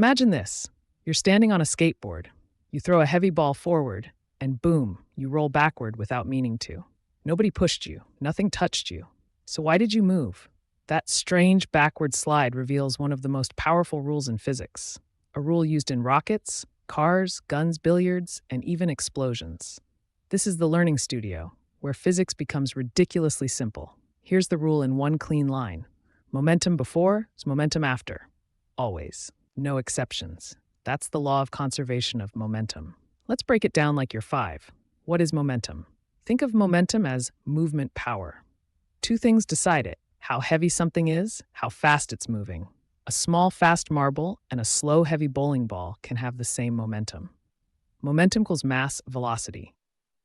Imagine this. You're standing on a skateboard. You throw a heavy ball forward, and boom, you roll backward without meaning to. Nobody pushed you. Nothing touched you. So why did you move? That strange backward slide reveals one of the most powerful rules in physics, a rule used in rockets, cars, guns, billiards, and even explosions. This is the learning studio, where physics becomes ridiculously simple. Here's the rule in one clean line. Momentum before is momentum after. Always. No exceptions. That's the law of conservation of momentum. Let's break it down like you're 5. What is momentum? Think of momentum as movement power. Two things decide it: how heavy something is, how fast it's moving. A small, fast marble and a slow, heavy bowling ball can have the same momentum. Momentum equals mass velocity.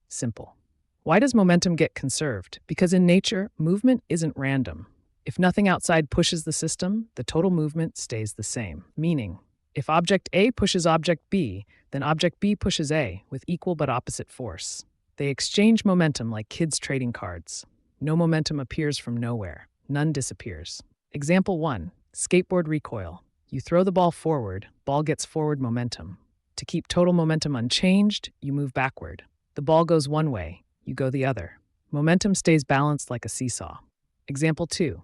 Simple. Why does momentum get conserved? Because in nature, movement isn't random. If nothing outside pushes the system, the total movement stays the same. Meaning, if object A pushes object B, then object B pushes A with equal but opposite force. They exchange momentum like kids trading cards. No momentum appears from nowhere. None disappears. Example 1. Skateboard recoil. You throw the ball forward, ball gets forward momentum. To keep total momentum unchanged, you move backward. The ball goes one way, you go the other. Momentum stays balanced like a seesaw. Example 2.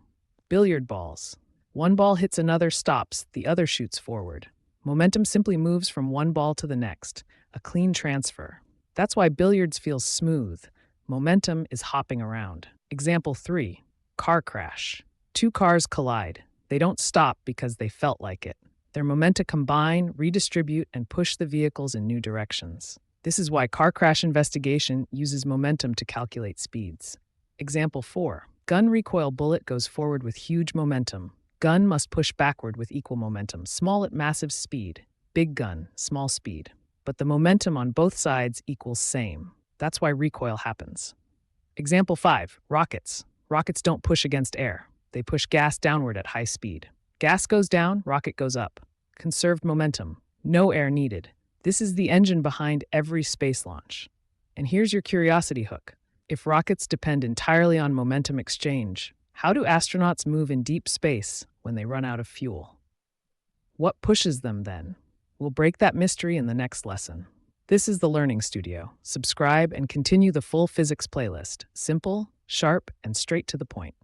Billiard balls. One ball hits another, stops, the other shoots forward. Momentum simply moves from one ball to the next, a clean transfer. That's why billiards feels smooth. Momentum is hopping around. Example 3. Car crash. Two cars collide. They don't stop because they felt like it. Their momenta combine, redistribute, and push the vehicles in new directions. This is why car crash investigation uses momentum to calculate speeds. Example 4. Gun recoil. Bullet goes forward with huge momentum. Gun must push backward with equal momentum. Small at massive speed. Big gun, small speed. But the momentum on both sides equals same. That's why recoil happens. Example 5. Rockets. Rockets don't push against air. They push gas downward at high speed. Gas goes down, rocket goes up. Conserved momentum. No air needed. This is the engine behind every space launch. And here's your curiosity hook. If rockets depend entirely on momentum exchange, how do astronauts move in deep space when they run out of fuel? What pushes them then? We'll break that mystery in the next lesson. This is the Learning Studio. Subscribe and continue the full physics playlist. Simple, sharp, and straight to the point.